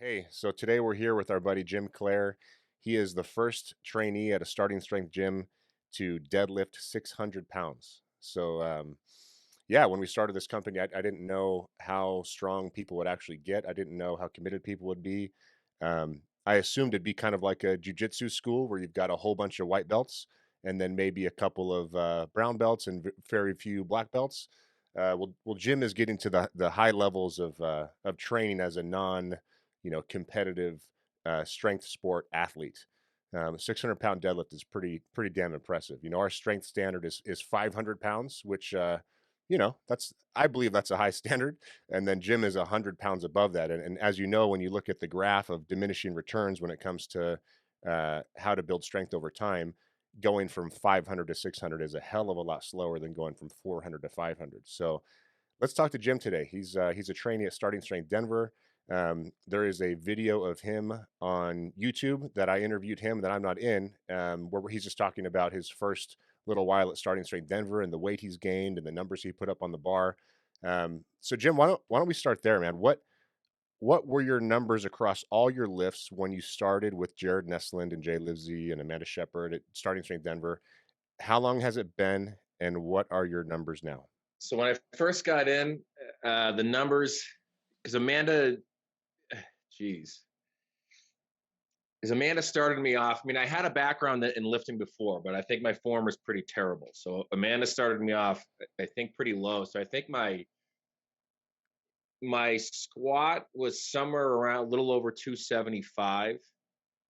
Hey, so today we're here with our buddy Jim Clair. He is the first trainee at a starting strength gym to deadlift 600 pounds. Yeah, when we started this company, I didn't know how strong people would actually get. I didn't know how committed people would be. I assumed it'd be kind of like a jujitsu school where you've got a whole bunch of white belts and then maybe a couple of brown belts and very few black belts. Well, Jim is getting to the high levels of training as a competitive strength sport athlete. 600-pound deadlift is pretty damn impressive. Our strength standard is 500 pounds, which that's I believe that's a high standard. And then Jim is 100 pounds above that. And as you know, when you look at the graph of diminishing returns when it comes to how to build strength over time, going from 500 to 600 is a hell of a lot slower than going from 400 to 500. So let's talk to Jim today. He's a trainee at Starting Strength Denver. There is a video of him on YouTube that I interviewed him that I'm not in, where he's just talking about his first little while at Starting Strength Denver and the weight he's gained and the numbers he put up on the bar. So Jim, why don't we start there, man? What were your numbers across all your lifts when you started with Jared Nesland and Jay Livesey and Amanda Shepard at Starting Strength Denver? How long has it been, and what are your numbers now? So when I first got in, the numbers, because geez, because Amanda started me off. I mean, I had a background in lifting before, but I think my form was pretty terrible. So Amanda started me off, I think, pretty low. So I think my squat was somewhere around a little over 275,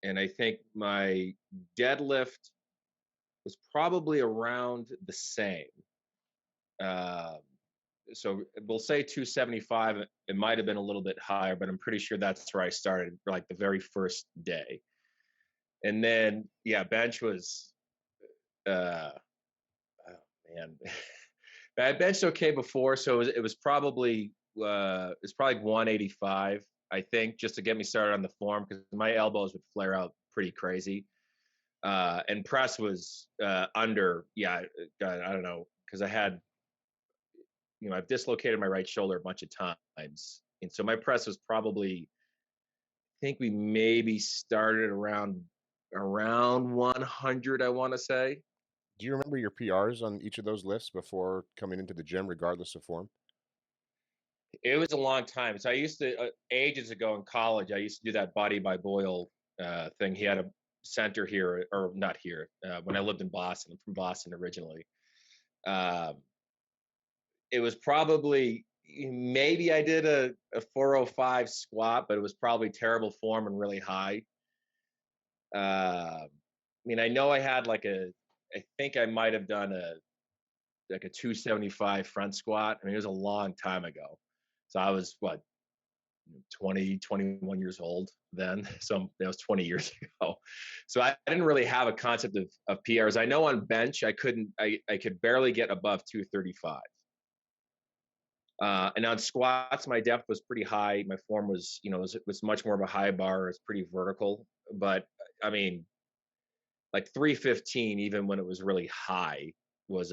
and I think my deadlift was probably around the same. Uh, so we'll say 275. It might have been a little bit higher, but I'm pretty sure that's where I started, like the very first day. And then, yeah, bench was, oh man, I benched okay before, so it was probably 185, I think, just to get me started on the form because my elbows would flare out pretty crazy. And press was under, yeah, God, I don't know, because I've dislocated my right shoulder a bunch of times. And so my press was probably, I think we maybe started around 100, I want to say. Do you remember your PRs on each of those lifts before coming into the gym, regardless of form? It was a long time. So I used to, ages ago in college, I used to do that Body by Boyle thing. He had a center here, or not here, when I lived in Boston. I'm from Boston originally. Um, it was probably, maybe I did a 405 squat, but it was probably terrible form and really high. I mean, I know I had I think I might have done a 275 front squat. I mean, it was a long time ago. So I was what, 20, 21 years old then. So that was 20 years ago. So I didn't really have a concept of PRs. I know on bench, I could barely get above 235. And on squats, my depth was pretty high. My form was, was much more of a high bar. It's pretty vertical. But I mean, like 315, even when it was really high, it was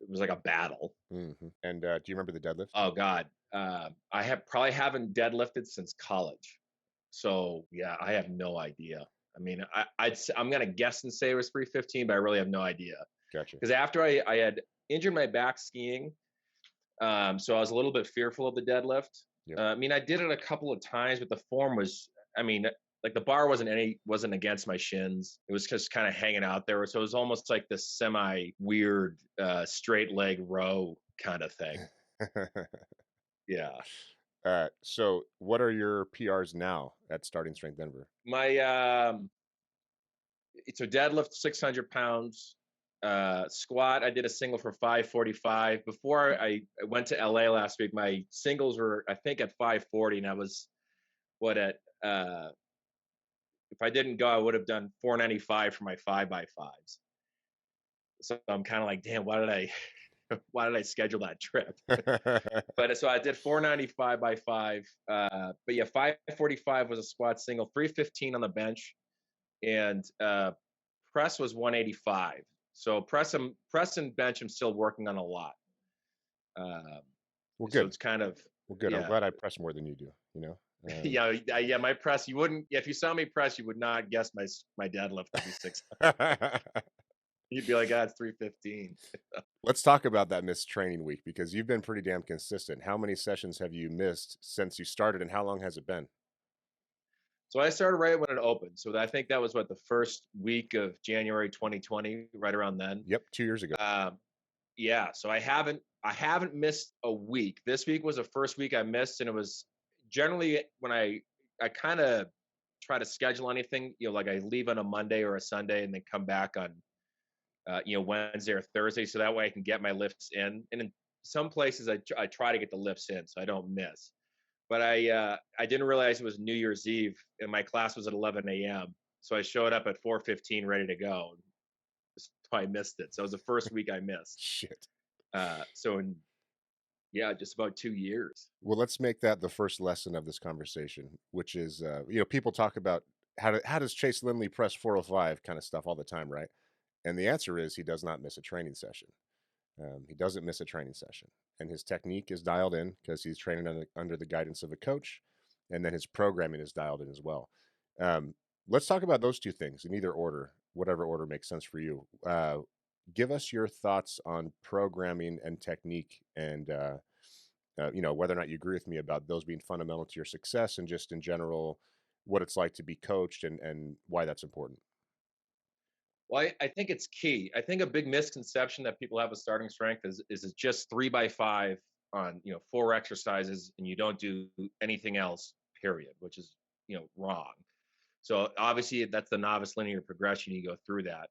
like a battle. And do you remember the deadlift? Oh God, probably haven't deadlifted since college. So yeah, I have no idea. I mean, I'm gonna guess and say it was 315, but I really have no idea. Gotcha. Because after I had injured my back skiing, so I was a little bit fearful of the deadlift. Yep. I mean, I did it a couple of times, but the form was, I mean, like the bar wasn't against my shins. It was just kind of hanging out there. So it was almost like this semi weird straight leg row kind of thing. Yeah. So what are your PRs now at Starting Strength Denver? My so deadlift 600 pounds. Squat, I did a single for 545. Before I went to LA last week, my singles were, I think, at 540, and I was at if I didn't go, I would have done 495 for my 5x5s. So I'm kind of like, damn, why did I schedule that trip? But so I did 495 by 5. But yeah, 545 was a squat single, 315 on the bench, and press was 185. So press and bench, I'm still working on a lot. Well, So good. it's kind of, Well, good. I'm yeah. glad I press more than you do. Um, yeah, my press, you wouldn't, if you saw me press, you would not guess my deadlift would be 600. You'd be like, ah, it's 315. let's talk about that missed training week because you've been pretty damn consistent. How many sessions have you missed since you started, and how long has it been? So I started right when it opened. So I think that was what, the first week of January 2020, right around then. Yep, 2 years ago. Um, yeah, so I haven't missed a week. This week was the first week I missed, and it was generally when I kind of try to schedule anything, like I leave on a Monday or a Sunday and then come back on Wednesday or Thursday, so that way I can get my lifts in. And in some places I try to get the lifts in so I don't miss. But I didn't realize it was New Year's Eve and my class was at 11 a.m. So I showed up at 4:15 ready to go. So I missed it. So it was the first week I missed. Shit. So in Yeah, just about 2 years. Well, let's make that the first lesson of this conversation, which is, people talk about how does Chase Lindley press 405 kind of stuff all the time, right? And the answer is he does not miss a training session. He doesn't miss a training session, and his technique is dialed in because he's training under the guidance of a coach, and then his programming is dialed in as well. Um, let's talk about those two things in either order, whatever order makes sense for you. Give us your thoughts on programming and technique, and whether or not you agree with me about those being fundamental to your success, and just in general, what it's like to be coached and why that's important. Well, I think it's key. I think a big misconception that people have with starting strength is it's just 3 by 5 on four exercises and you don't do anything else, period, which is wrong. So obviously that's the novice linear progression. You go through that.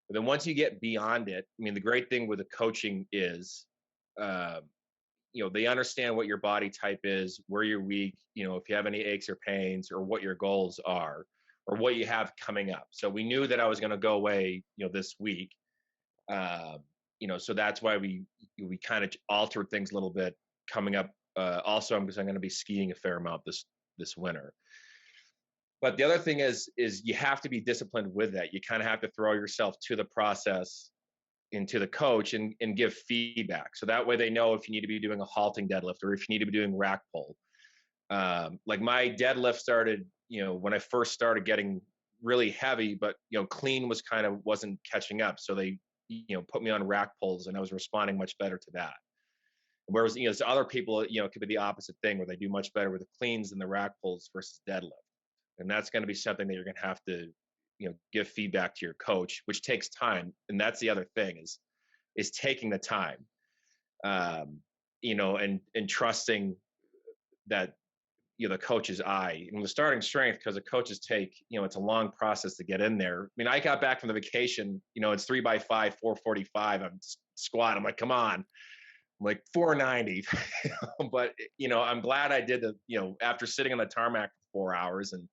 But then once you get beyond it, I mean, the great thing with the coaching is, uh, they understand what your body type is, where you're weak, if you have any aches or pains, or what your goals are, or what you have coming up. So we knew that I was going to go away, this week. Uh, so that's why we kind of altered things a little bit coming up. Also, because I'm going to be skiing a fair amount this winter. But the other thing is you have to be disciplined with that. You kind of have to throw yourself to the process, into the coach, and give feedback. So that way they know if you need to be doing a halting deadlift or if you need to be doing rack pull. Like my deadlift started, when I first started getting really heavy, but clean wasn't catching up. So they, put me on rack pulls and I was responding much better to that. Whereas, so other people, it could be the opposite thing where they do much better with the cleans than the rack pulls versus deadlift. And that's going to be something that you're going to have to, give feedback to your coach, which takes time. And that's the other thing is taking the time, and trusting that, the coach's eye. And the starting strength, because the coaches take, it's a long process to get in there. I mean, I got back from the vacation, it's 3 by 5, 445. I'm squat. I'm like, come on. I'm like 490. But, I'm glad I did after sitting on the tarmac for 4 hours and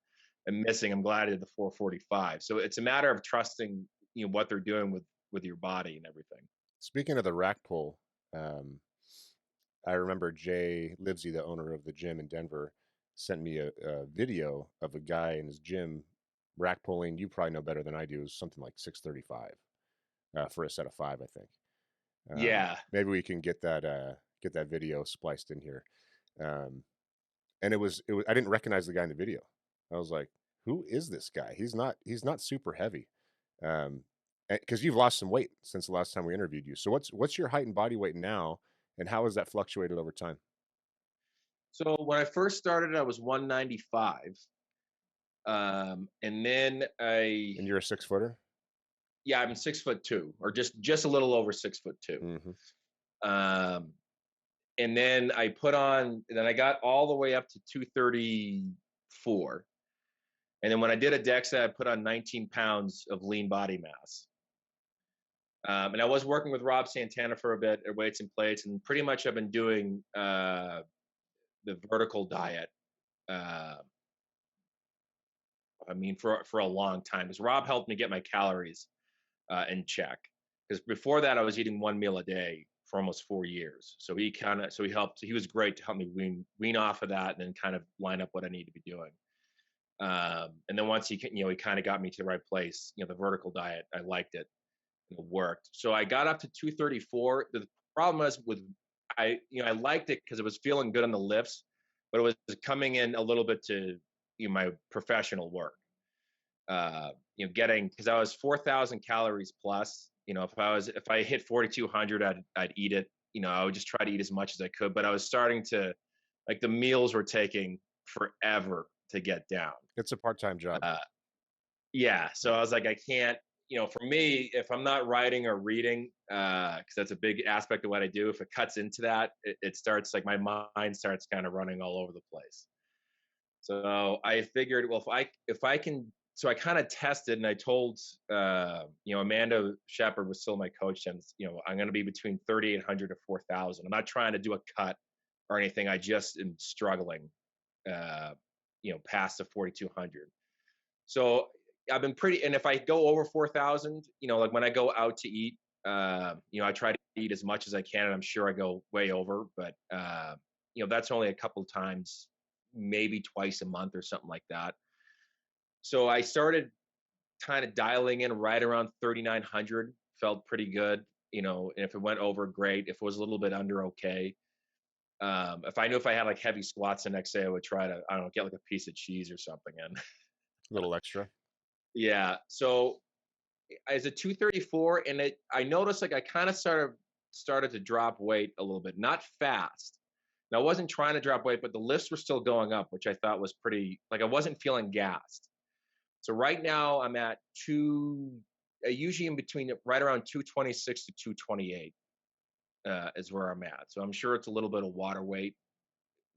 missing, I'm glad I did the 445. So it's a matter of trusting, what they're doing with your body and everything. Speaking of the rack pull, I remember Jay Livesey, the owner of the gym in Denver, sent me a video of a guy in his gym rack pulling. You probably know better than I do. It was something like 635 for a set of five, I think. Yeah. Maybe we can get that video spliced in here. Um, and it was I didn't recognize the guy in the video. I was like, who is this guy? He's not super heavy. Um, because you've lost some weight since the last time we interviewed you. So what's your height and body weight now, and how has that fluctuated over time? So when I first started, I was 195. And then And you're a 6 footer. yeah, I'm 6'2", or just a little over 6'2". Hmm. Um, and then I got all the way up to 234. And then when I did a DEXA, I put on 19 pounds of lean body mass. And I was working with Rob Santana for a bit at Weights and Plates, and pretty much I've been doing the vertical diet. Uh, I mean, for a long time, because Rob helped me get my calories in check. Because before that, I was eating one meal a day for almost 4 years. So he helped. He was great to help me wean off of that, and then kind of line up what I need to be doing. And then once he kind of got me to the right place. The vertical diet, I liked it. It worked. So I got up to 234. The problem was I liked it because it was feeling good on the lifts, but it was coming in a little bit to my professional work. Getting because I was 4,000 calories plus. If I hit 4,200, I'd eat it. I would just try to eat as much as I could. But I was starting to like the meals were taking forever to get down. It's a part-time job. Uh, yeah, so I was like, I can't. For me, if I'm not writing or reading, because that's a big aspect of what I do, if it cuts into that, it starts like my mind starts kind of running all over the place. So I figured, well, if I can, so I kind of tested and I told, Amanda Shepard was still my coach, and I'm going to be between 3,800 to 4,000. I'm not trying to do a cut or anything. I just am struggling, past the 4,200. So I've been pretty, and if I go over 4,000, like when I go out to eat, I try to eat as much as I can, and I'm sure I go way over, but that's only a couple times, maybe twice a month or something like that. So I started kind of dialing in right around 3,900, felt pretty good, and if it went over, great. If it was a little bit under, okay. If I knew if I had like heavy squats the next day, I would try to, I don't know, get like a piece of cheese or something in. A little extra. Yeah. So as a 234, and I noticed like I kind of started to drop weight a little bit, not fast. Now I wasn't trying to drop weight, but the lifts were still going up, which I thought was pretty, like I wasn't feeling gassed. So right now I'm at usually in between right around 226 to 228 is where I'm at. So I'm sure it's a little bit of water weight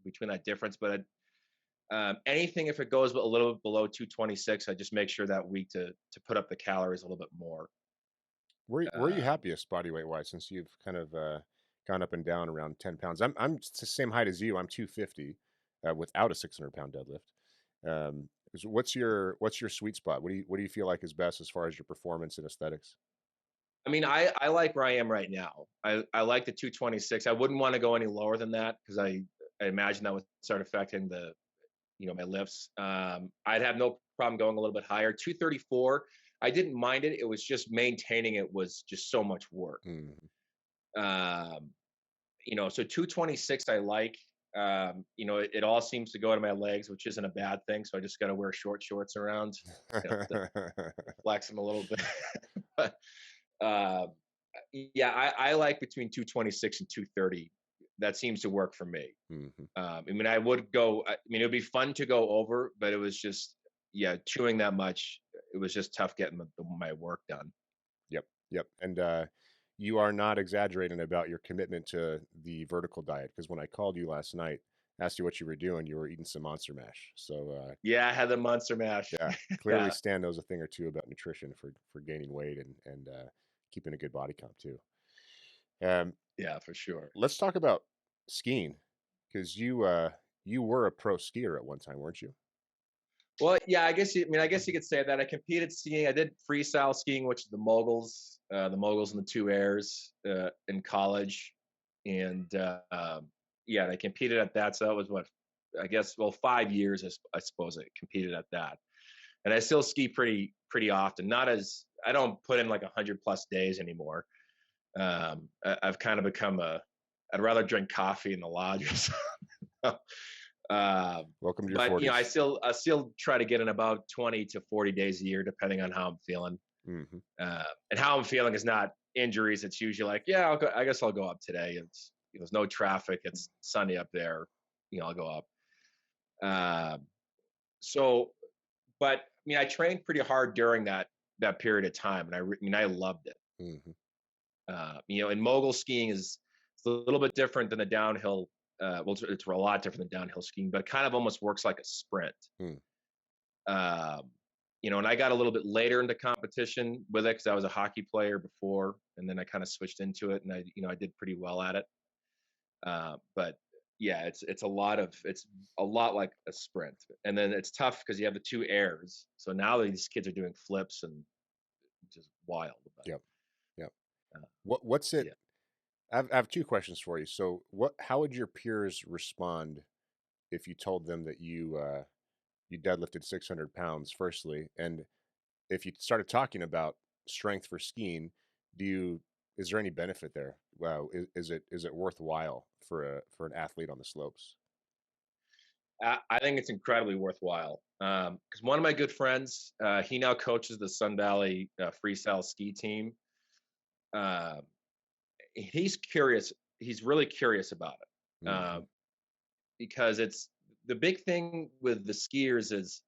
between that difference, but anything if it goes a little bit below 226, I just make sure that week to put up the calories a little bit more. Where are you Um, happiest body weight wise since you've kind of gone up and down around 10 pounds? I'm the same height as you. I'm 250 without a 600-pound deadlift. What's your sweet spot? What do you feel like is best as far as your performance and aesthetics? I mean, I like where I am right now. I like the 226. I wouldn't want to go any lower than that because I imagine that would start affecting my lifts. I'd have no problem going a little bit higher. 234, I didn't mind it. It was just maintaining it was just so much work. Mhm. Um, so 226 I like. It all seems to go to my legs, which isn't a bad thing. So I just got to wear short shorts around, to flex them a little bit. But uh, yeah, I like between 226 and 230. That seems to work for me. Mhm. I mean, I would go. I mean, it would be fun to go over, but it was just, yeah, chewing that much. It was just tough getting my work done. Yep, yep. And you are not exaggerating about your commitment to the vertical diet because when I called you last night, asked you what you were doing, you were eating some Monster Mash. So Yeah, I had the Monster Mash. yeah, clearly Yeah, Stan knows a thing or two about nutrition for gaining weight and keeping a good body comp too. Um, yeah, for sure. let's talk about skiing because you were a pro skier at one time, weren't you? Well, yeah, I guess you could say that. I competed skiing. I did freestyle skiing, which is the moguls and the two airs in college, and yeah, I competed at that. So that was what I guess. Well, 5 years, I suppose I competed at that, and I still ski pretty often. Not as I don't put in like 100+ days anymore. I've kind of become I'd rather drink coffee in the lodge or something. Welcome to your But 40s. I still try to get in about 20 to 40 days a year, depending on how I'm feeling. Hmm. And how I'm feeling is not injuries. It's usually like, yeah, I guess I'll go up today. It's there's no traffic. It's sunny up there. I'll go up. Um, so, but I mean, I trained pretty hard during that period of time, and I mean, I loved it. Hmm. And mogul skiing is it's a little bit different than the downhill. Well, it's a lot different than downhill skiing, but it kind of almost works like a sprint. Mm. Um, and I got a little bit later into competition with it because I was a hockey player before, and then I kind of switched into it, and I did pretty well at it. But yeah, it's a lot like a sprint, and then it's tough because you have the two airs. So now these kids are doing flips and just wild. But Yep. Yep. uh, What's it? yeah. I have two questions for you. So, how would your peers respond if you told them that you deadlifted 600 pounds? Firstly, and if you started talking about strength for skiing, do you is there any benefit there? Wow, is it worthwhile for an athlete on the slopes? I think it's incredibly worthwhile. Because one of my good friends, he now coaches the Sun Valley freestyle ski team. Uh, he's curious. He's really curious about it, Hmm. because it's the big thing with the skiers is,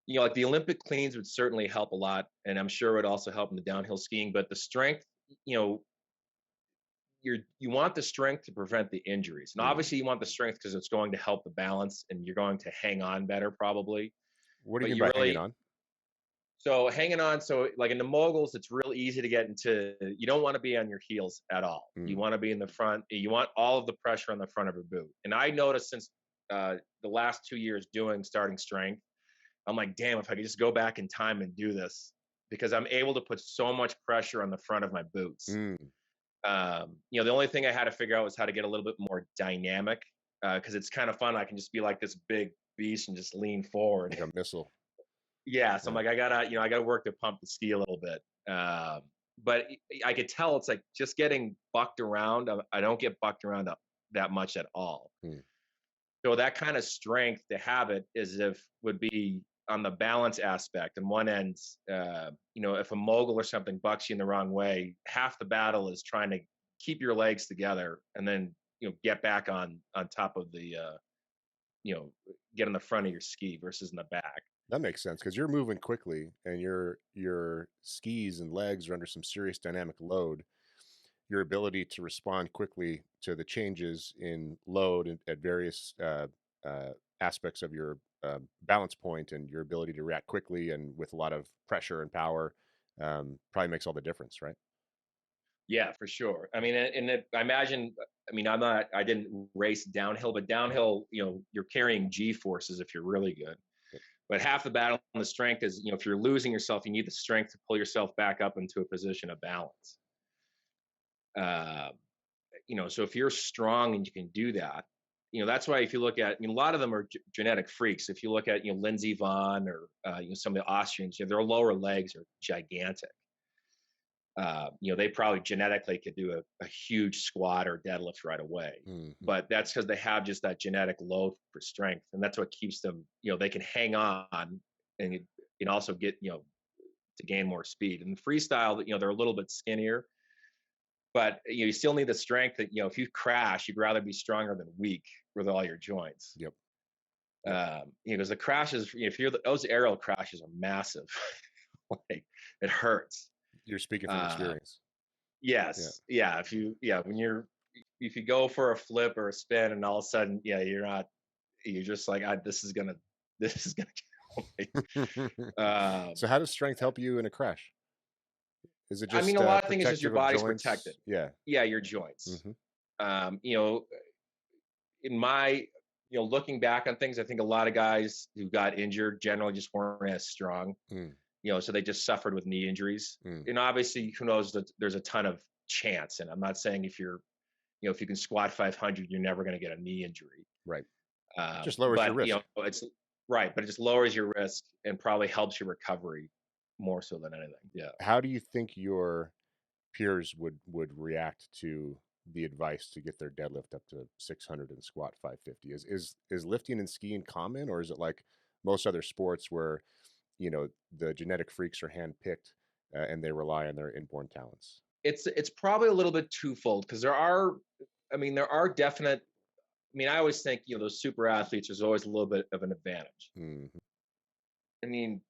like the Olympic cleans would certainly help a lot, and I'm sure it would also help in the downhill skiing. But the strength, you know, you want the strength to prevent the injuries, and Hmm. obviously you want the strength because it's going to help the balance, and you're going to hang on better probably. What do you But mean you by hanging really on? so hanging on. So like in the moguls, it's real easy to get into. You don't want to be on your heels at all. You Mm. want to be in the front. You want all of the pressure on the front of your boot. And I noticed since the last 2 years doing starting strength, I'm like, damn, if I could just go back in time and do this, because I'm able to put so much pressure on the front of my boots. Mm. The only thing I had to figure out was how to get a little bit more dynamic, because it's kind of fun. I can just be like this big beast and just lean forward. Like a missile. Yeah, so I'm Yeah. like, I gotta work to pump the ski a little bit. But I could tell it's like just getting bucked around. I don't get bucked around that much at all. Mm. So that kind of strength to have it is if would be on the balance aspect. And one end, if a mogul or something bucks you in the wrong way, half the battle is trying to keep your legs together and then get back on top of the you know get on the front of your ski versus in the back. That makes sense because you're moving quickly and your skis and legs are under some serious dynamic load. Your ability to respond quickly to the changes in load at various aspects of your balance point and your ability to react quickly and with a lot of pressure and power probably makes all the difference, right? Yeah, for sure. I mean, I imagine. I mean, I didn't race downhill, but downhill, you're carrying G forces if you're really good. Yep. But half the battle and the strength is, if you're losing yourself, you need the strength to pull yourself back up into a position of balance. Uh, so if you're strong and you can do that, that's why if you look at, I mean, a lot of them are genetic freaks. If you look at, Lindsey Vonn or, some of the Austrians, their lower legs are gigantic. They probably genetically could do a huge squat or deadlift right away. Hmm. But that's because they have just that genetic load for strength. And that's what keeps them, they can hang on and you can also get, to gain more speed. And freestyle, they're a little bit skinnier, but you still need the strength that, if you crash, you'd rather be stronger than weak with all your joints. Yep. Yep. Because the crashes, if those aerial crashes are massive, like it hurts. You're speaking from Uh, experience. Yeah. Yes. Yeah. If you go for a flip or a spin and all of a sudden, yeah, you're just like, this is gonna kill me. Um, So how does strength help you in a crash? Is it I mean, just a lot of things is just your protective of body's protected. joints? Yeah. Yeah, your joints. Hmm. Um, you know, in my, looking back on things, I think a lot of guys who got injured generally just weren't as strong. Mm. So they just suffered with knee injuries. Mm. And obviously, who knows that there's a ton of chance. And I'm not saying if you can squat 500, you're never going to get a knee injury. Right. Just lowers your But risk. it's right, but it just lowers your risk and probably helps your recovery more so than anything. Yeah. How do you think your peers would react to the advice to get their deadlift up to 600 and squat 550? Is lifting and skiing common, or is it like most other sports where the genetic freaks are handpicked and they rely on their inborn talents? It's probably a little bit twofold because there are definite. I mean, I always think those super athletes. There's always a little bit of an advantage. Hmm. I mean,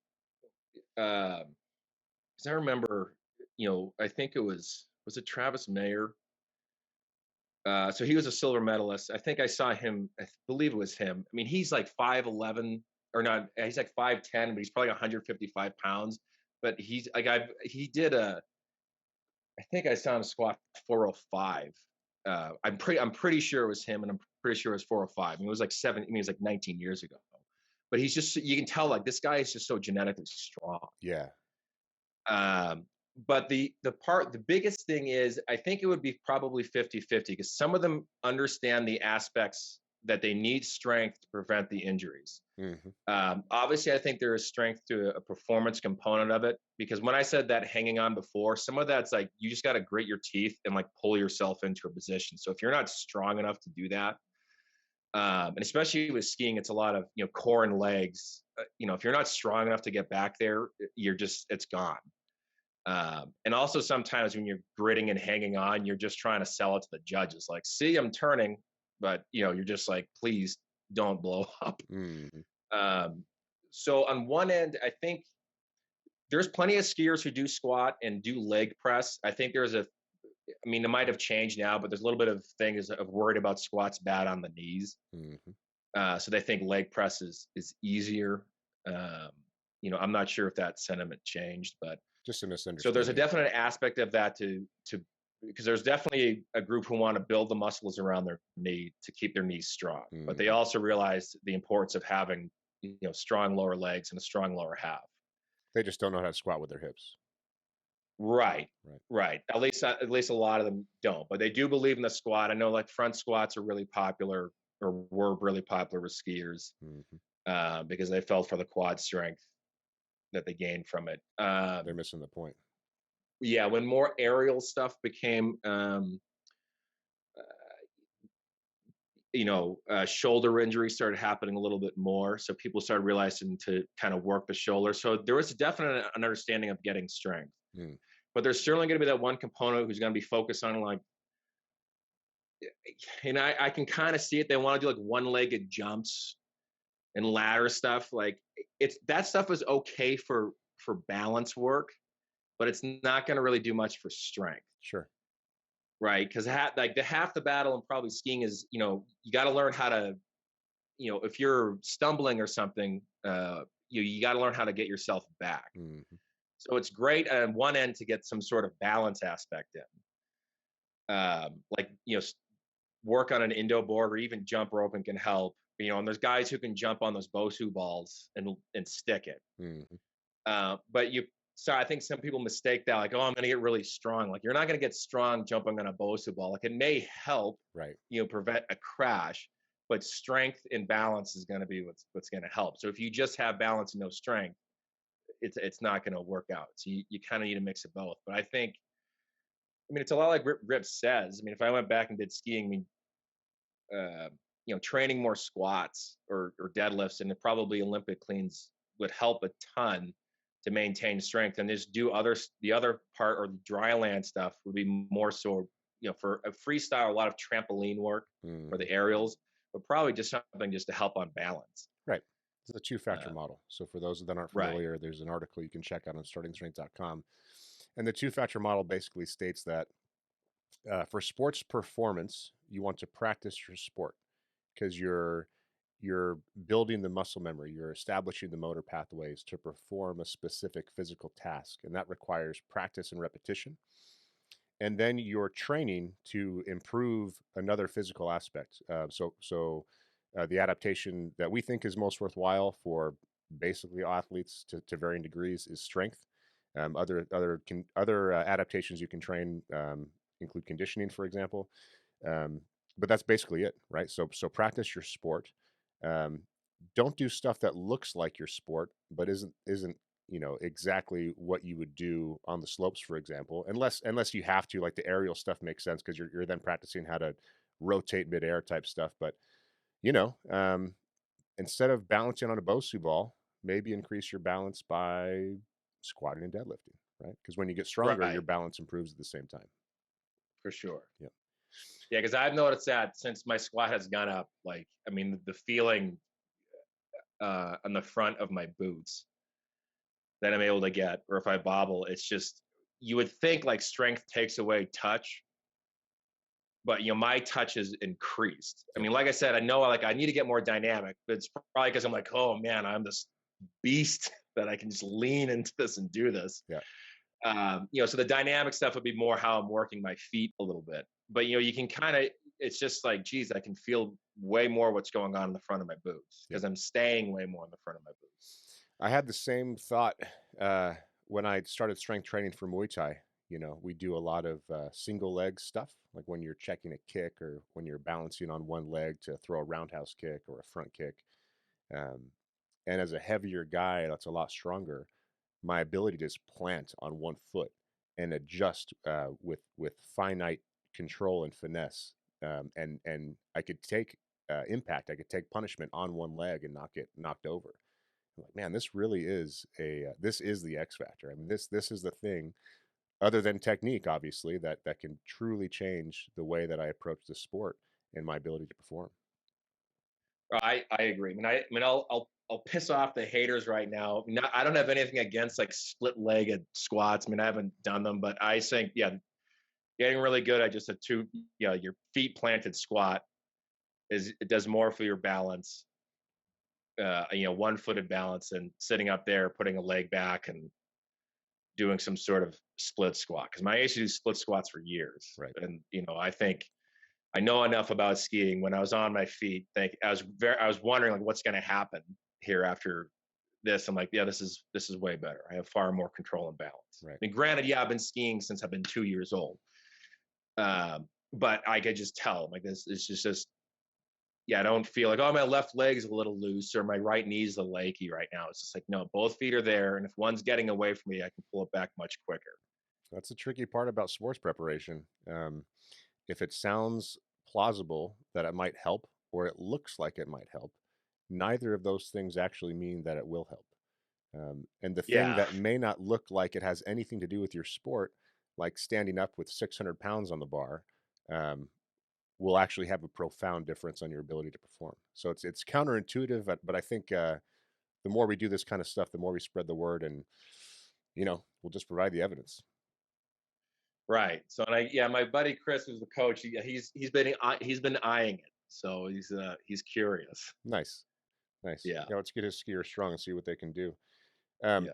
because I remember, I think was it Travis Mayer. So he was a silver medalist. I think I saw him. I believe it was him. I mean, he's like 5'11", or not. He's like 5'10", but he's probably 155 pounds. But he's like he did I think I saw him squat 405. I'm pretty sure it was him, and I'm pretty sure it was 405. I mean, it was like it was like 19 years ago. But he's just, you can tell like this guy is just so genetically strong. Yeah. Um, but the biggest thing is I think it would be probably 50-50 because some of them understand the aspects that they need strength to prevent the injuries. Hmm. Obviously, I think there is strength to a performance component of it because when I said that hanging on before, some of that's like you just got to grit your teeth and like pull yourself into a position. So if you're not strong enough to do that, And especially with skiing, it's a lot of core and legs. If you're not strong enough to get back there, it's gone. And also sometimes when you're gritting and hanging on, you're just trying to sell it to the judges, like, see, I'm turning, but you're just like, please don't blow up. Mhm. Um, so on one end, I think there's plenty of skiers who do squat and do leg press. I think I mean, it might have changed now, but there's a little bit of things of worried about squats bad on the knees. Mhm. So they think leg press is easier. Um, I'm not sure if that sentiment changed, but Just a so there's a misunderstanding. definite aspect of that to because there's definitely a group who want to build the muscles around their knee to keep their knees strong, but they Mhm. also realize the importance of having strong lower legs and a strong lower half. They just don't know how to squat with their hips. Right. Right. Right. At least a lot of them don't, but they do believe in the squat. I know like front squats are really popular or were really popular with skiers Mhm. because they felt for the quad strength that they gained from it. They're missing the point. Yeah, when more aerial stuff became, shoulder injuries started happening a little bit more. So people started realizing to kind of work the shoulder. So there was a definite an understanding of getting strength, Mm. but there's certainly going to be that one component who's going to be focused on like, and I can kind of see it. They want to do like one-legged jumps and ladder stuff. Like it's that stuff is okay for balance work, but it's not going to really do much for strength, Sure. right? Because like the half the battle and probably skiing is you got to learn how to if you're stumbling or something, you got to learn how to get yourself back. Mhm. So it's great on one end to get some sort of balance aspect in, like work on an indo board or even jump rope and can help. And there's guys who can jump on those Bosu balls and stick it. Mhm. But so I think some people mistake that, like, oh, I'm going to get really strong. Like, you're not going to get strong jumping on a Bosu ball. Like, it may help, Right. prevent a crash, but strength and balance is going to be what's going to help. So if you just have balance and no strength, it's not going to work out. So you kind of need a mix of both. But I mean, it's a lot like Rip says. I mean, if I went back and did skiing, I mean, training more squats or deadlifts and probably Olympic cleans would help a ton to maintain strength. And just the other part or the dry land stuff would be more so, for a freestyle, a lot of trampoline work for Mhm. the aerials, but probably just something just to help on balance. Right. It's a two-factor Uh, model. So for those that aren't right. familiar, there's an article you can check out on startingstrength.com. And the two-factor model basically states that for sports performance, you want to practice your sport because you're building the muscle memory, you're establishing the motor pathways to perform a specific physical task, and that requires practice and repetition. And then you're training to improve another physical aspect. The adaptation that we think is most worthwhile for basically athletes to varying degrees is strength. Other adaptations you can train include conditioning, for example. Um, but that's basically it, right? So practice your sport. Um, don't do stuff that looks like your sport, but isn't exactly what you would do on the slopes, for example, unless you have to. Like the aerial stuff makes sense because you're then practicing how to rotate midair type stuff. But you know, um, instead of balancing on a Bosu ball, maybe increase your balance by squatting and deadlifting, right? Because when you get stronger, your Right. balance improves at the same time. For sure. Yeah. Yeah. Cause I've noticed that since my squat has gone up, like, I mean, the feeling on the front of my boots that I'm able to get, or if I bobble, it's just, you would think like strength takes away touch, but my touch is increased. I Yep. mean, like I said, I know like I need to get more dynamic, but it's probably because I'm like, oh man, I'm this beast that I can just lean into this and do this. Yeah. So the dynamic stuff would be more how I'm working my feet a little bit. But you can kind of, it's just like, geez, I can feel way more what's going on in the front of my boots Yep. because I'm staying way more in the front of my boots. I had the same thought when I started strength training for Muay Thai. We do a lot of single leg stuff, like when you're checking a kick or when you're balancing on one leg to throw a roundhouse kick or a front kick. Um, and as a heavier guy, that's a lot stronger. My ability to just plant on one foot and adjust with finite control and finesse, and I could take impact. I could take punishment on one leg and not get knocked over. I'm like, man, this really is this is the X factor. I mean, this is the thing, other than technique, obviously, that can truly change the way that I approach the sport and my ability to perform. I agree. I'll piss off the haters right now. I don't have anything against like split-legged squats. I mean, I haven't done them, but I think yeah, getting really good at just a two, your feet planted squat it does more for your balance. One-footed balance and sitting up there, putting a leg back and doing some sort of split squat. Because I used to do split squats for years, Right. and I think I know enough about skiing. When I was on my feet, I was wondering like what's going to happen here after this. I'm like, yeah, this is way better. I have far more control and balance. Right. I mean, granted, yeah, I've been skiing since I've been 2 years old, but I could just tell like this is just yeah, I don't feel like, oh, my left leg's a little loose or my right knee's a little achy right now. It's just like, no, both feet are there. And if one's getting away from me, I can pull it back much quicker. That's the tricky part about sports preparation. If it sounds plausible that it might help, or it looks like it might help, neither of those things actually mean that it will help. And the thing Yeah. that may not look like it has anything to do with your sport, like standing up with 600 pounds on the bar, um, will actually have a profound difference on your ability to perform. So it's counterintuitive, but I think the more we do this kind of stuff, the more we spread the word, and we'll just provide the evidence. Right. So, yeah, my buddy Chris, who's the coach, he's been eyeing it. So he's curious. Nice, nice. Yeah. Let's get his skiers strong and see what they can do. Um, Yeah.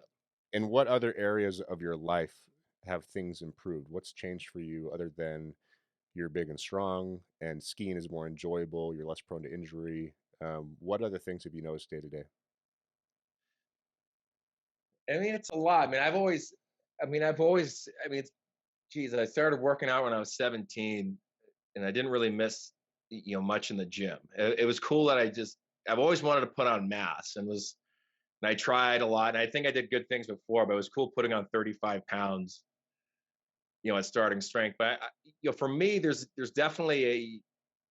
in what other areas of your life have things improved? What's changed for you other than you're big and strong and skiing is more enjoyable, you're less prone to injury? What other things have you noticed day to day? I mean, it's a lot. It's, geez, I started working out when I was 17 and I didn't really miss, much in the gym. It was cool that I've always wanted to put on mass and I tried a lot. And I think I did good things before, but it was cool putting on 35 pounds, at starting strength. But, for me, there's definitely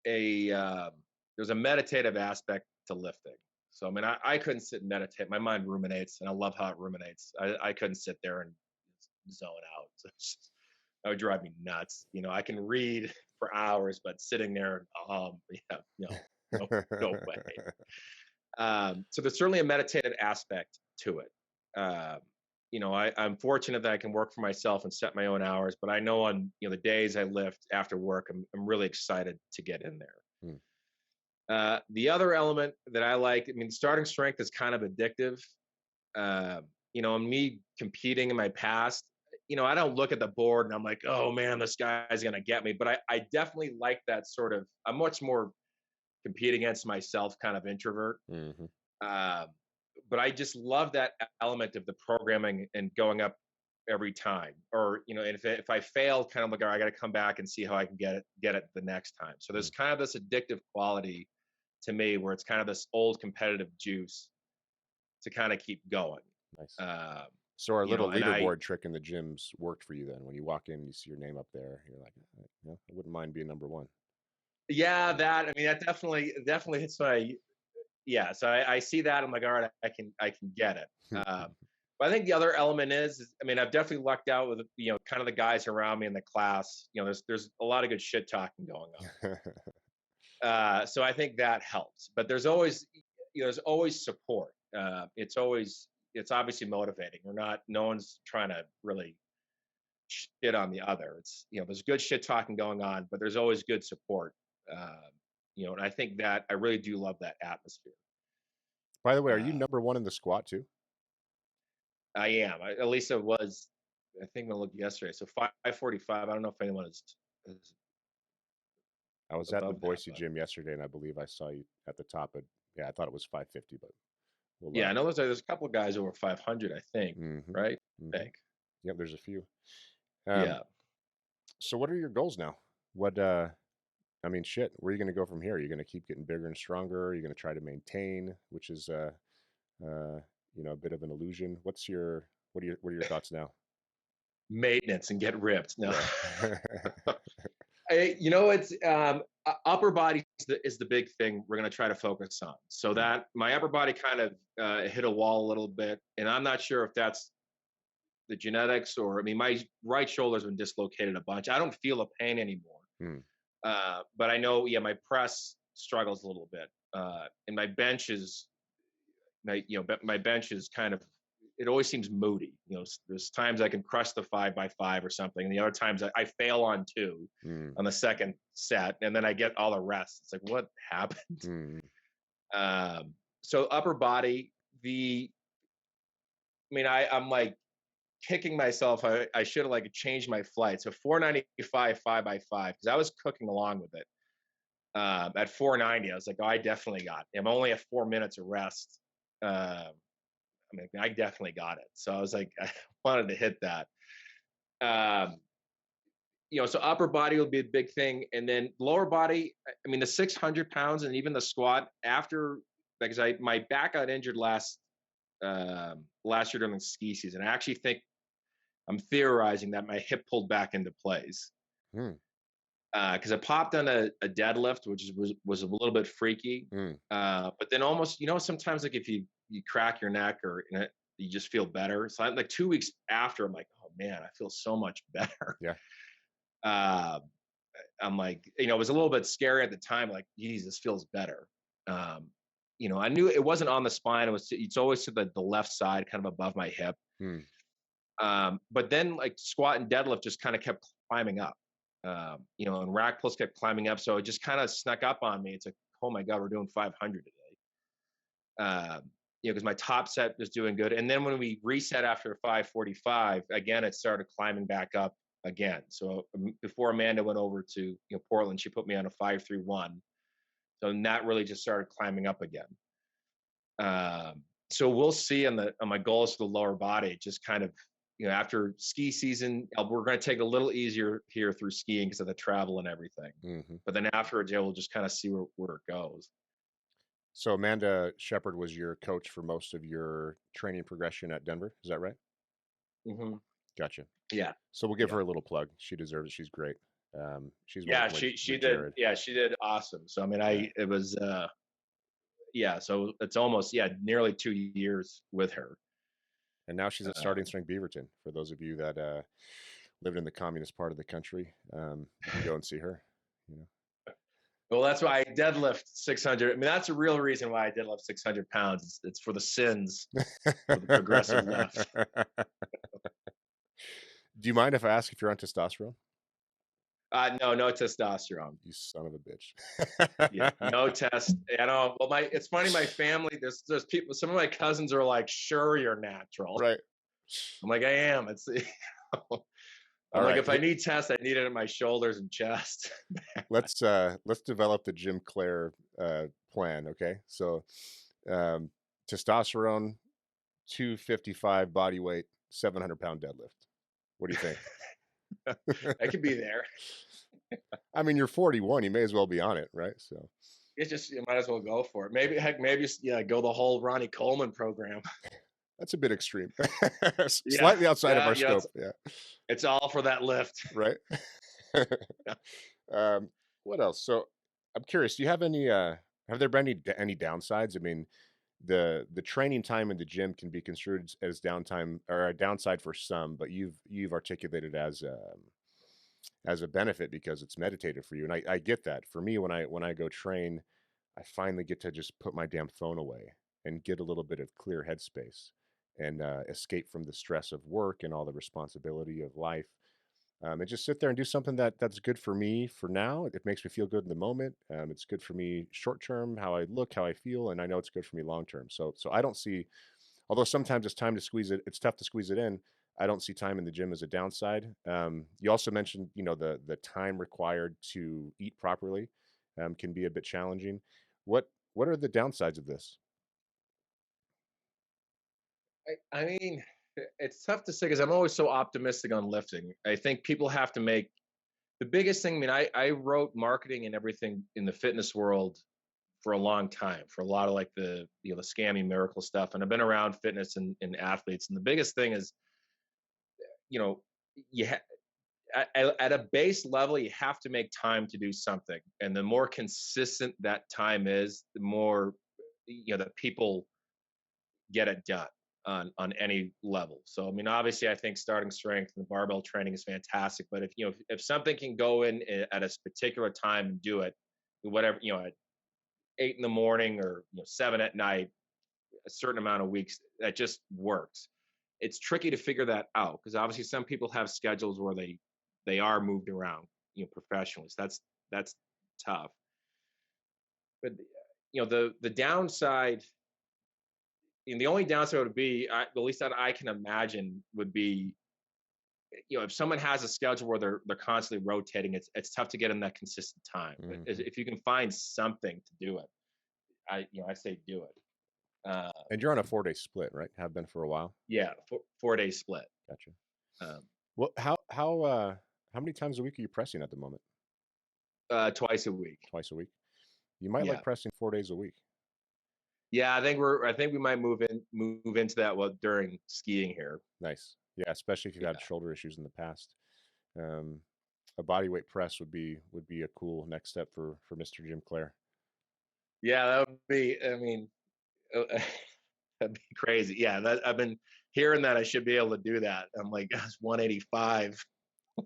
there's a meditative aspect to lifting. So, I mean, I couldn't sit and meditate. My mind ruminates and I love how it ruminates. I couldn't sit there and zone out. So that would drive me nuts. I can read for hours, but sitting there, yeah, no way. So there's certainly a meditative aspect to it. I'm fortunate that I can work for myself and set my own hours, but I know on the days I lift after work, I'm really excited to get in there. Hmm. The other element that I like, I mean, starting strength is kind of addictive. And me competing in my past, I don't look at the board and I'm like, oh man, this guy's gonna get me. But I definitely like that sort of. I'm much more compete against myself kind of introvert. Hmm. Uh, but I just love that element of the programming and going up every time. Or and if I fail, kind of like, all right, I got to come back and see how I can get it the next time. So there's kind of this addictive quality to me where it's kind of this old competitive juice to kind of keep going. Nice. Uh, So our little and I leaderboard trick in the gyms worked for you then. When you walk in, you see your name up there. You're like, I wouldn't mind being number one. yeah, that definitely hits my yeah. So I see that I'm like, all right, I can get it. But I think the other element is I mean, I've definitely lucked out with kind of the guys around me in the class. There's a lot of good shit talking going on. So I think that helps. But there's always support. It's obviously motivating. No one's trying to really shit on the other. It's there's good shit talking going on, but there's always good support. And I think that I really do love that atmosphere. By the way, are you Uh, number one in the squat too? I am. At least it was. I think I looked yesterday. So 545. I don't know if anyone is I was at the above that, Boise but gym yesterday, and I believe I saw you at the top. But yeah, I thought it was 550, but we'll. yeah, I know there's a couple of guys over 500. I think, Hmm. right? I Hmm. think. Yep, there's a few. Um, Yeah. so what are your goals now? What I mean, shit, where are you going to go from here? Are you going to keep getting bigger and stronger? Are you going to try to maintain, which is uh, a bit of an illusion? What are your thoughts now? Maintenance and get ripped. No. Yeah. It's upper body is the big thing we're going to try to focus on. So Mm, that my upper body kind of hit a wall a little bit, and I'm not sure if that's the genetics or I mean my right shoulder's been dislocated a bunch. I don't feel a pain anymore, mm, but I know my press struggles a little bit, and my bench is my bench is kind of it always seems moody. There's times I can crush the 5x5 or something, and the other times I fail on two mm, on the second set, and then I get all the rest. It's like what happened? mm, So upper body, I'm like kicking myself. I should have like changed my flight. So 495 5x5 because I was cooking along with it. At 490, I was like, oh, I definitely got it. I'm only at 4 minutes of rest. I definitely got it. So I was like, I wanted to hit that. Um, so upper body will be a big thing, and then lower body. I mean, the 600 pounds and even the squat after because my back got injured last year during the ski season. I actually think I'm theorizing that my hip pulled back into place mm, because I popped on a deadlift, which was a little bit freaky. mm. But then almost, sometimes like if you crack your neck or you just feel better. So like 2 weeks after, I'm like, oh man, I feel so much better. Yeah. Uh, I'm like, it was a little bit scary at the time. Like, geez, this feels better. Um, I knew it wasn't on the spine. It's always to the left side, kind of above my hip. Mm, But then like squat and deadlift just kind of kept climbing up. And rack pulls kept climbing up. So it just kind of snuck up on me. It's like, oh my God, we're doing 500 today. Because my top set was doing good. And then when we reset after 545, again, it started climbing back up again. So before Amanda went over to Portland, she put me on a 531. So that really just started climbing up again. So we'll see on my goals for the lower body, just kind of, after ski season, we're going to take it a little easier here through skiing because of the travel and everything. hmm But then afterwards, we'll just kind of see where it goes. So Amanda Shepard was your coach for most of your training progression at Denver. Is that right? hmm Gotcha. Yeah. So we'll give Yeah. her a little plug. She deserves it. She's great. She's Yeah. working She with did. Jared. Yeah. She did awesome. So, Yeah. it was, yeah. So it's almost, nearly 2 years with her. And now she's at Starting Um, Strength Beaverton. For those of you that lived in the communist part of the country, you can go and see her. You know. well, that's why I deadlift 600. I mean, that's a real reason why I deadlift 600 pounds. It's for the sins for the progressive left. Do you mind if I ask if you're on testosterone? No, no testosterone. You son of a Yeah, bitch. no test. Well, it's funny. My family, there's people. Some of my cousins are like, "Sure, you're natural." Right. I'm like, I am. All I'm like, right. if I need tests, I need it in my shoulders and chest. Let's develop the Jim Clair plan. Okay. So um, testosterone, 255 body weight, 700-pound deadlift. What do you think? I could be there. I mean, you're 41. You may as well be on it, right? So It's just you might as well go for it. Maybe heck, maybe go the whole Ronnie Coleman program. that's a bit extreme. Yeah, Slightly outside of yeah, our scope. Yeah. it's all for that lift. Right. Yeah. What else? So I'm curious. Do you have any? Have there been any downsides? I mean, the training time in the gym can be construed as downtime or a downside for some, but you've articulated as a benefit because it's meditative for you, and I get that. For me, when I go train, I finally get to just put my damn phone away and get a little bit of clear headspace and escape from the stress of work and all the responsibility of life, and just sit there and do something that's good for me for now. It makes me feel good in the moment. It's good for me short term, how I look, how I feel, and I know it's good for me long term. So I don't see, although sometimes it's time to squeeze it, it's tough to squeeze it in. I don't see time in the gym as a downside. You also mentioned, the time required to eat properly can be a bit challenging. What are the downsides of this? I mean, it's tough to say because I'm always so optimistic on lifting. I think people have to make the biggest thing. I mean, I wrote marketing and everything in the fitness world for a long time, for a lot of like the scammy miracle stuff, and I've been around fitness and athletes. And the biggest thing is, you know, you ha- at a base level, you have to make time to do something, and the more consistent that time is, the more that people get it done on any level. So I mean, obviously, I think starting strength and barbell training is fantastic. But if something can go in at a particular time and do it, whatever at 8 in the morning or 7 at night, a certain amount of weeks, that just works. It's tricky to figure that out because obviously some people have schedules where they are moved around, professionally. So that's tough. But the downside, and the only downside would be, at least that I can imagine, would be if someone has a schedule where they're constantly rotating, it's tough to get in that consistent time. But Mhm. if you can find something to do it, I say do it. Uh, And you're on a 4-day split, right? Have been for a while. yeah, 4 day split. Gotcha. Um, Well, how many times a week are you pressing at the moment? Twice a week. Twice a week. You might like Yeah, pressing 4 days a week. yeah. I think we might move into that during skiing here. Nice. Yeah, especially if you've had Yeah, shoulder issues in the past. Um, a body weight press would be a cool next step for Mr. Jim Clair. yeah. That would be. I mean, that'd be crazy. Yeah, I've been hearing that I should be able to do that. I'm like, that's 185.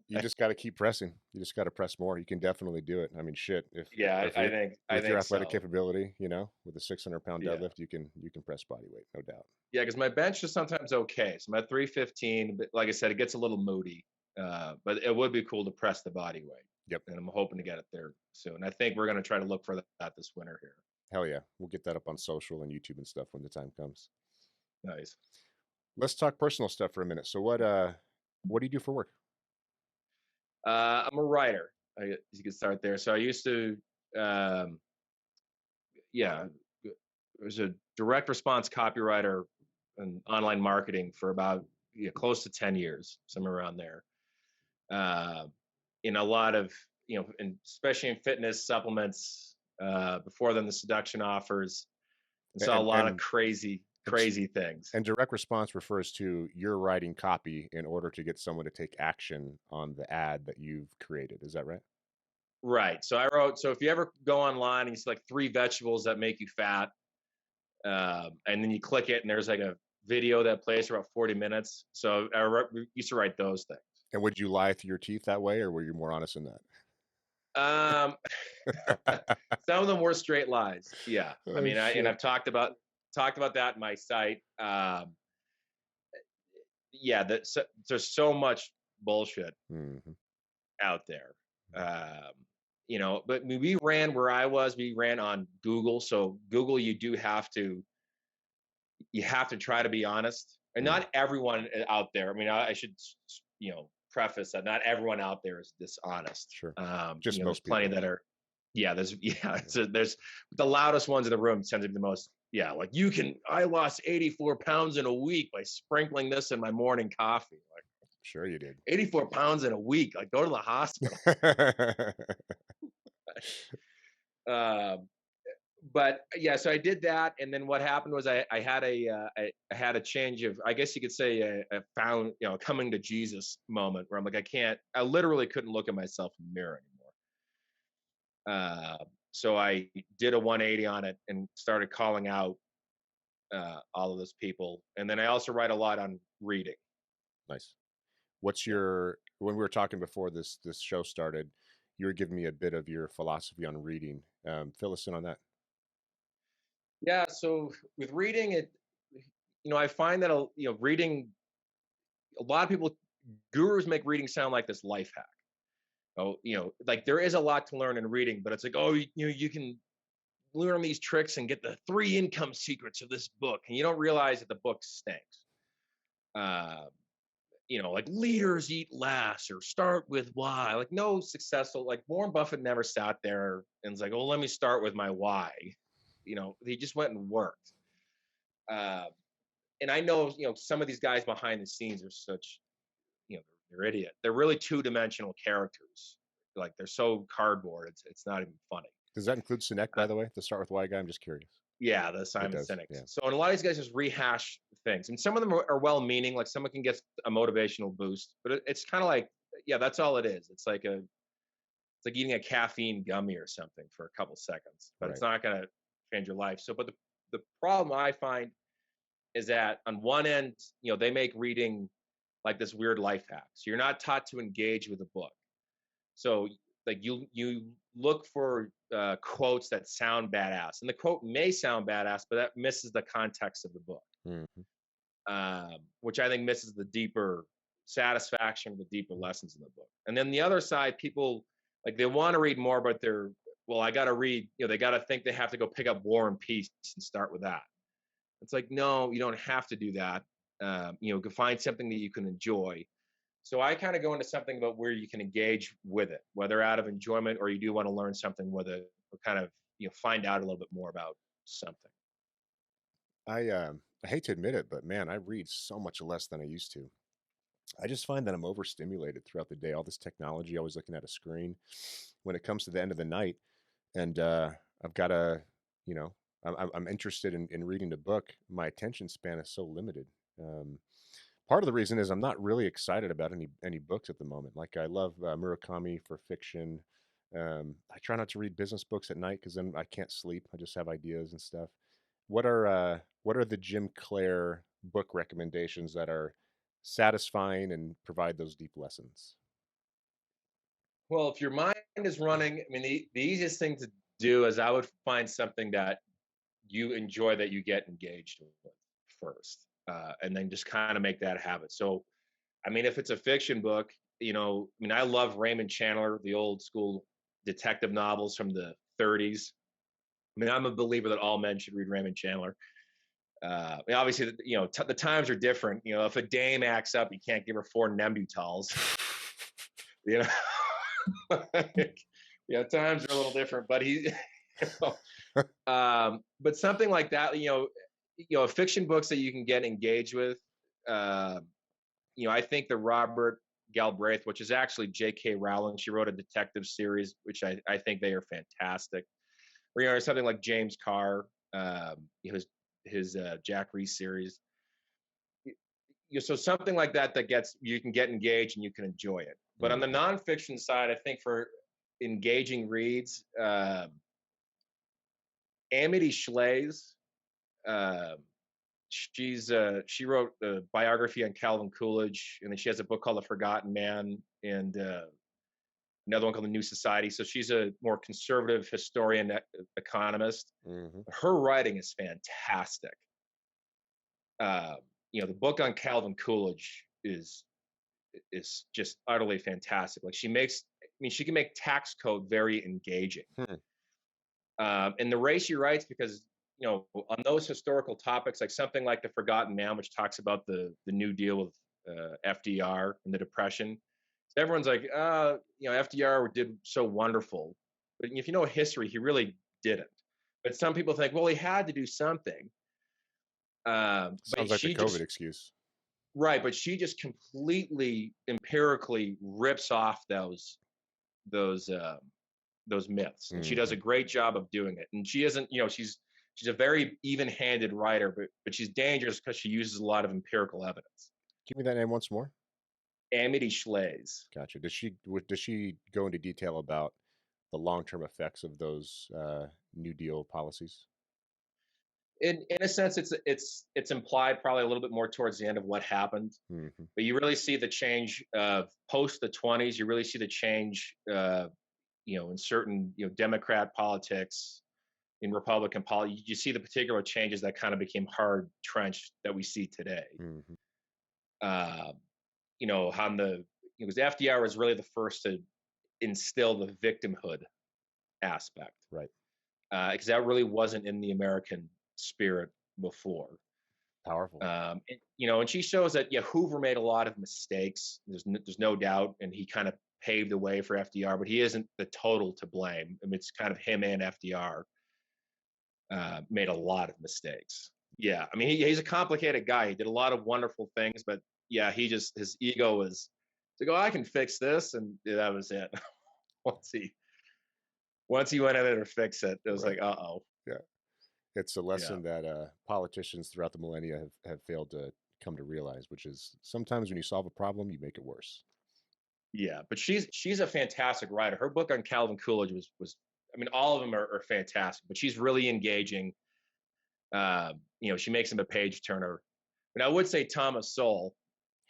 You just got to keep pressing. You just got to press more. You can definitely do it. I mean, shit. Yeah, If I you think I with your think athletic so. capability, with a 600-pound Yeah, deadlift, you can press body weight, no doubt. yeah. Because my bench is sometimes okay. So I'm at 315, but like I said, it gets a little moody. But it would be cool to press the body weight, Yep. and I'm hoping to get it there soon. I think we're going to try to look for that this winter here. Hell yeah. We'll get that up on social and YouTube and stuff when the time comes. Nice. Let's talk personal stuff for a minute. So what do you do for work? I'm a writer. You can start there. So I used to, um, yeah, I was a direct response copywriter and online marketing for about close to 10 years, somewhere around there. Uh, in a lot of, and especially in fitness supplements, before then the seduction offers, and saw a And lot of and crazy, and, crazy things. and direct response refers to you're writing copy in order to get someone to take action on the ad that you've created. Is that right? Right. So I wrote, so if you ever go online and you see like 3 vegetables that make you fat, and then you click it and there's like a video that plays for about 40 minutes. So we used to write those things. And would you lie through your teeth that way, or were you more honest in Um, that? some of them were straight lies. Yeah. I Oh mean, shit. I've talked about that in my site. Yeah, there's so much bullshit Hmm. out there. But we ran where I was, we ran on Google. So Google, you have to try to be honest. And Mm, not everyone out there. I mean, I should, preface that not everyone out there is dishonest. sure. Just There's most plenty people. that are, yeah, Yeah. there's the loudest ones in the room tend to be the most, yeah, like I lost 84 pounds in a week by sprinkling this in my morning coffee. Like Sure you did. 84 pounds in a week, like go to the hospital. Um, but yeah, so I did that, and then what happened was I had I had a change of, I guess you could say, a found coming to Jesus moment where I'm like, I literally couldn't look at myself in the mirror anymore. So I did a 180 on it and started calling out all of those people, and then I also write a lot on reading. Nice. What's Yeah, your when we were talking before this show started, you were giving me a bit of your philosophy on reading. Fill us in on that. yeah. So with reading it, I find that reading, a lot of people, gurus make reading sound like this life hack. Oh, like there is a lot to learn in reading, but it's like, oh, you can learn these tricks and get the 3 income secrets of this book, and you don't realize that the book stinks. Uh, like leaders eat last or start with why. Like no successful, like Warren Buffett never sat there and was like, oh, let me start with my why. He just went and worked. Uh, and I know, some of these guys behind the scenes are such, they're idiot. They're really two-dimensional characters. Like they're so cardboard. It's not even funny. Does that include Sinek, Uh, by the way? The start with why guy? I'm just curious. yeah, the It Simon does. Sinek's. Yeah. So, and a lot of these guys just rehash things, and some of them are well-meaning. Like someone can get a motivational boost, but it's kind of like, yeah, that's all it is. It's like eating a caffeine gummy or something for a couple seconds, but it's Right. not going to change your life. So, but the problem I find is that on one end, they make reading like this weird life hack. So you're not taught to engage with a book. So like you look for quotes that sound badass, and the quote may sound badass, but that misses the context of the book, Mhm. which I think misses the deeper satisfaction, the deeper lessons in the book. And then the other side, people like they want to read more, but they're well, I got to read. They got to think they have to go pick up War and Peace and start with that. It's like no, you don't have to do that. You can find something that you can enjoy. So I kind of go into something about where you can engage with it, whether out of enjoyment or you do want to learn something with it, or kind of find out a little bit more about something. I hate to admit it, but man, I read so much less than I used to. I just find that I'm overstimulated throughout the day. All this technology, always looking at a screen. When it comes to the end of the night, and I've got to, you know, I'm interested in reading the book. My attention span is so limited. Um, Part of the reason is I'm not really excited about any books at the moment. Like I love Murakami for fiction. I try not to read business books at night because then I can't sleep. I just have ideas and stuff. What are the Jim Clair book recommendations that are satisfying and provide those deep lessons? Well, if your mind is running, I mean, the easiest thing to do is I would find something that you enjoy that you get engaged with first, and then just kind of make that a habit. So, I mean, if it's a fiction book, I mean, I love Raymond Chandler, the old school detective novels from the 30s. I mean, I'm a believer that all men should read Raymond Chandler. I mean, obviously, the times are different. If a dame acts up, you can't give her 4 Nembutals. You like, times are a little different, but you know, but something like that, fiction books that you can get engaged with. Uh, I think the Robert Galbraith, which is actually J.K. Rowling, she wrote a detective series, which I think they are fantastic. Or something like James Carr, his Jack Reese series. So something like that gets you can get engaged and you can enjoy it. But on the Mhm. nonfiction side, I think for engaging reads, Amity Schleys, uh, she wrote a biography on Calvin Coolidge, and then she has a book called The Forgotten Man, and another one called The New Society. So she's a more conservative historian, economist. Mhm. Her writing is fantastic. Uh, the book on Calvin Coolidge is just utterly fantastic. Like I mean, she can make tax code very engaging. Hmm. And the race she writes, because on those historical topics, like something like The Forgotten Man, which talks about the New Deal with FDR and the Depression. So everyone's like, FDR did so wonderful, but if you know history, he really didn't. But some people think, well, he had to do something. But Sounds like the she COVID just excuse. right, but she just completely empirically rips off those um, those myths, and she does a Mhm. great job of doing it. And she isn't, she's a very even-handed writer, but she's dangerous because she uses a lot of empirical evidence. Give me that name once more. Amity Schleys. Gotcha. Does she go into detail about the long-term effects of those New Deal policies? In a sense, it's implied probably a little bit more towards the end of what happened, Mhm. but you really see the change post the 20s. You really see the change, in certain Democrat politics, in Republican politics. You see the particular changes that kind of became hard trenched that we see today. Mhm. Uh, on the because FDR was really the first to instill the victimhood aspect, Right. because that really wasn't in the American spirit before. Powerful. And she shows that Hoover made a lot of mistakes. There's no doubt, and he kind of paved the way for FDR, but he isn't the total to blame. I mean, it's kind of him and FDR made a lot of mistakes. Yeah, I mean, he's a complicated guy. He did a lot of wonderful things, but yeah, his ego was to go. I can fix this, and that was it. once he once he went in there to fix it, it was Right. like, uh-oh. Yeah. It's a Yeah. lesson that politicians throughout the millennia have failed to come to realize, which is sometimes when you solve a problem, you make it worse. Yeah, but she's a fantastic writer. Her book on Calvin Coolidge was I mean, all of them are fantastic, but she's really engaging. She makes him a page turner. And I would say Thomas Sowell.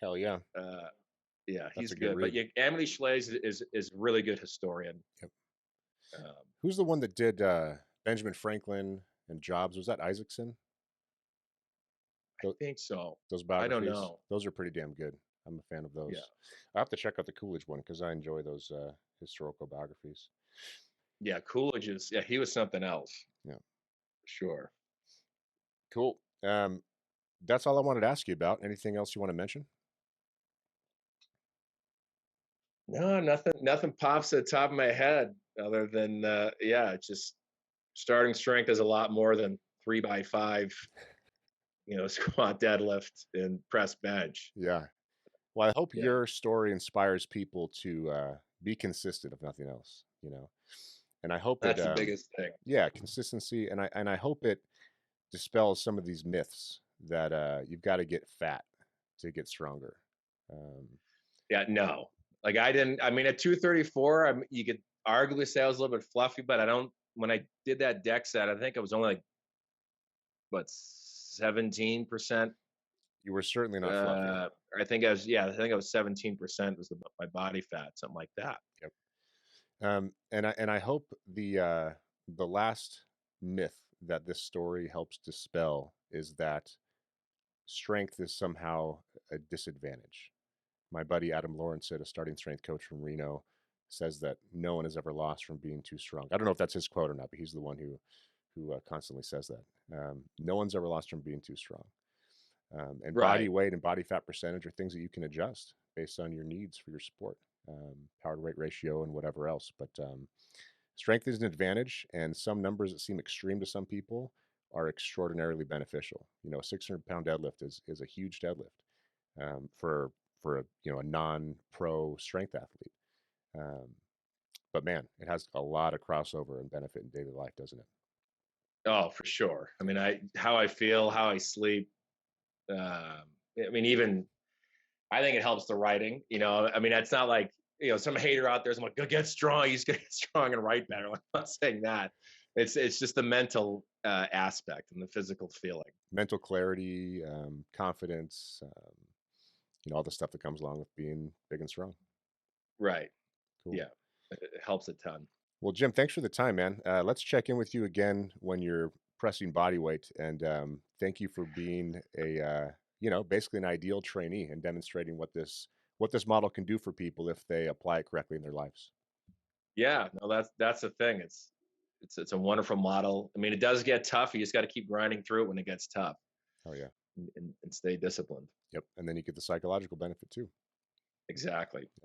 Hell yeah, Uh, yeah, that's he's a good good. But read. yeah, Emily Schley's is a really good historian. Yep. Um, Who's the one that did Benjamin Franklin and Jobs? Was that Isaacson? I think so. Those I don't biographies, know. those are pretty damn good. I'm a fan of Yeah, those. I have to check out the Coolidge one because I enjoy those historical biographies. yeah. Coolidge is he was something else. Yeah, Sure. cool. That's all I wanted to ask you about. Anything else you want to mention? No, nothing pops at the top of my head other than it's just starting strength is a lot more than 3 by 5, squat, deadlift, and press bench. Yeah. Well, I hope Yeah, your story inspires people to be consistent, if nothing else. And I hope it, that's the biggest thing. yeah, consistency, and I hope it dispels some of these myths that you've got to get fat to get stronger. Um, Yeah, no, like I didn't. I mean, at 234, you could arguably say I was a little bit fluffy, but I don't. When I did that deck set, I think I was only like what 17%. you were certainly not fluffy. I think I was. Yeah, I think I was 17% was my body fat, something like that. Yep. And I hope the last myth that this story helps dispel is that strength is somehow a disadvantage. My buddy Adam Lawrence, a starting strength coach from Reno, says that no one has ever lost from being too strong. I don't know if that's his quote or not, but he's the one who constantly says that. No one's ever lost from being too strong. And body Right. weight and body fat percentage are things that you can adjust based on your needs for your sport, power to weight ratio, and whatever else. But strength is an advantage, and some numbers that seem extreme to some people are extraordinarily beneficial. A 600-pound deadlift is a huge deadlift for a non-pro strength athlete. Um, but man, it has a lot of crossover and benefit in daily life, doesn't it? Oh, for sure. I mean, how I feel, how I sleep. I mean, even I think it helps the writing. I mean, it's not like some hater out there's like, go get strong. You just gotta get strong and write better. I'm not saying that. It's just the mental aspect and the physical feeling. Mental clarity, confidence, all the stuff that comes along with being big and strong. Right. Cool. Yeah. It helps a ton. Well, Jim, thanks for the time, man. Let's check in with you again when you're pressing body weight, and thank you for being basically an ideal trainee and demonstrating what this model can do for people if they apply it correctly in their lives. Yeah. No, that's the thing. It's a wonderful model. I mean, it does get tough. You just got to keep grinding through it when it gets tough, Oh yeah. and stay disciplined. Yep. And then you get the psychological benefit too. Exactly.